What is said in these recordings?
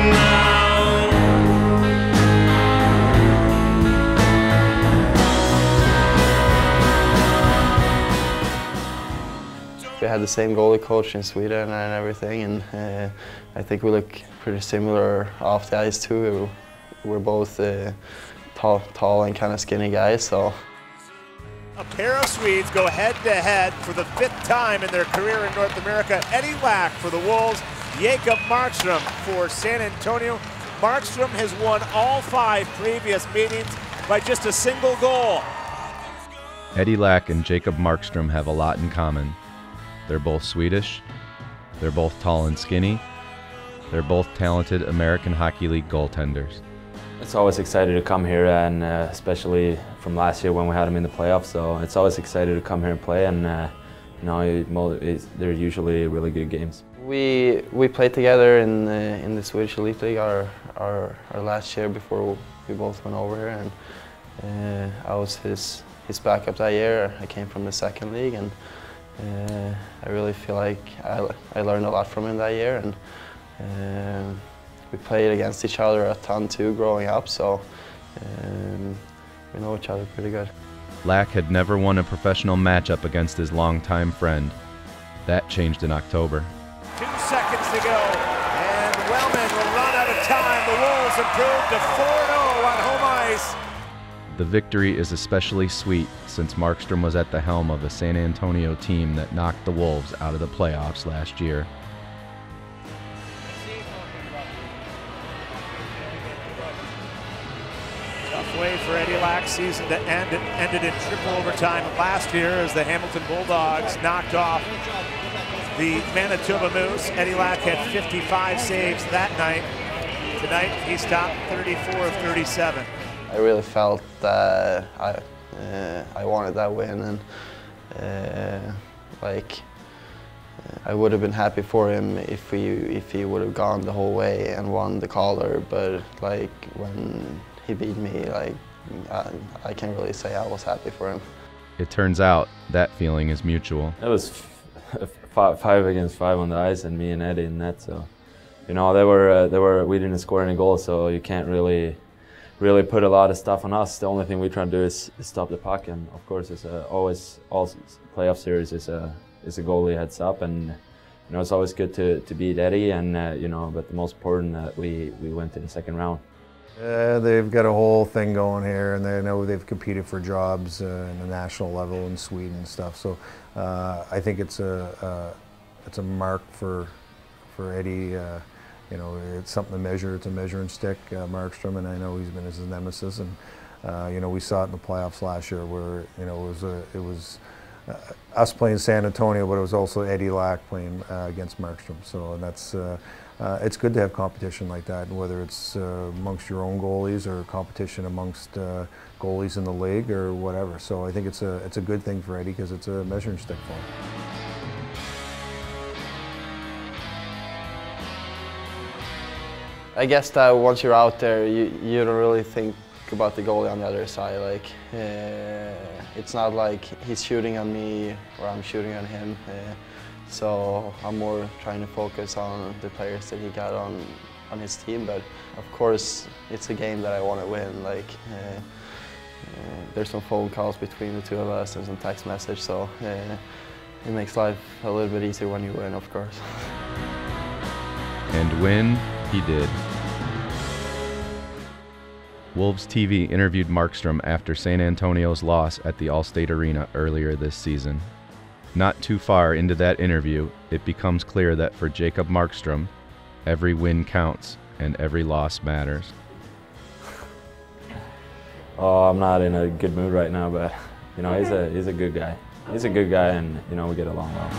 now. We had the same goalie coach in Sweden and everything, and I think we look pretty similar off the ice too. We're both tall and kind of skinny guys, so. A pair of Swedes go head-to-head for the 5th time in their career in North America. Eddie Lack for the Wolves, Jacob Markstrom for San Antonio. Markstrom has won all 5 previous meetings by just a single goal. Eddie Lack and Jacob Markstrom have a lot in common. They're both Swedish, they're both tall and skinny, they're both talented American Hockey League goaltenders. It's always exciting to come here, and especially from last year when we had them in the playoffs. So it's always exciting to come here and play, and they're usually really good games. We played together in the Swedish Elite League our last year before we both went over here, and I was his backup that year. I came from the second league, and I really feel like I learned a lot from him that year, and we played against each other a ton too growing up, so we know each other pretty good. Lack had never won a professional matchup against his longtime friend. That changed in October. 2 seconds to go, and Wellman will run out of time. The Wolves improved to 4-0 on home ice. The victory is especially sweet since Markstrom was at the helm of a San Antonio team that knocked the Wolves out of the playoffs last year. Tough way for Eddie Lack's season to end. It ended in triple overtime last year as the Hamilton Bulldogs knocked off the Manitoba Moose. Eddie Lack had 55 saves that night. Tonight he stopped 34 of 37. I really felt that I wanted that win, and I would have been happy for him if he would have gone the whole way and won the Calder. But like when he beat me, I can't really say I was happy for him. It turns out that feeling is mutual. It was 5 against 5 on the ice, and me and Eddie in net. So, you know, we didn't score any goals, so you can't really put a lot of stuff on us. The only thing we try to do is stop the puck, and of course, it's always all playoff series is a goalie heads up, and you know it's always good to beat Eddie, and you know, but the most important that we went to the second round. They've got a whole thing going here, and they know they've competed for jobs in the national level in Sweden and stuff. So I think it's a mark for Eddie. You know, it's something to measure. It's a measuring stick, Markstrom, and I know he's been his nemesis. And you know, we saw it in the playoffs last year, where you know it was us playing San Antonio, but it was also Eddie Lack playing against Markstrom. So that's it's good to have competition like that, whether it's amongst your own goalies or competition amongst goalies in the league or whatever. So I think it's a good thing for Eddie because it's a measuring stick for him. I guess that once you're out there, you don't really think about the goalie on the other side. Like it's not like he's shooting on me or I'm shooting on him. So I'm more trying to focus on the players that he got on his team. But of course, it's a game that I want to win. Like there's some phone calls between the two of us and some text message. So it makes life a little bit easier when you win, of course. And win he did. Wolves TV interviewed Markstrom after San Antonio's loss at the Allstate Arena earlier this season. Not too far into that interview, it becomes clear that for Jacob Markstrom, every win counts and every loss matters. Oh, I'm not in a good mood right now, but you know, he's a good guy. He's a good guy, and you know, we get along well.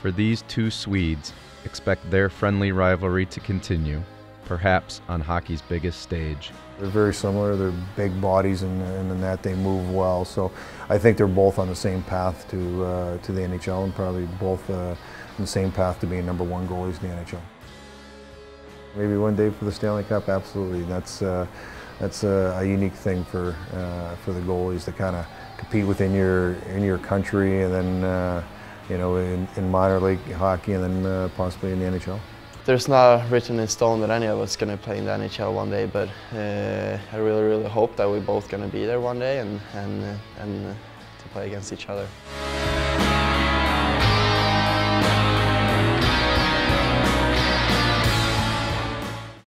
For these two Swedes, expect their friendly rivalry to continue, perhaps on hockey's biggest stage. They're very similar. They're big bodies in the net. They move well. So I think they're both on the same path to the NHL, and probably both on the same path to being #1 goalies in the NHL. Maybe one day for the Stanley Cup, absolutely. That's a unique thing for the goalies to kind of compete within your country, and then you know, in minor league hockey, and then possibly in the NHL. There's not written in stone that any of us going to play in the NHL one day, but I really hope that we're both going to be there one day and to play against each other.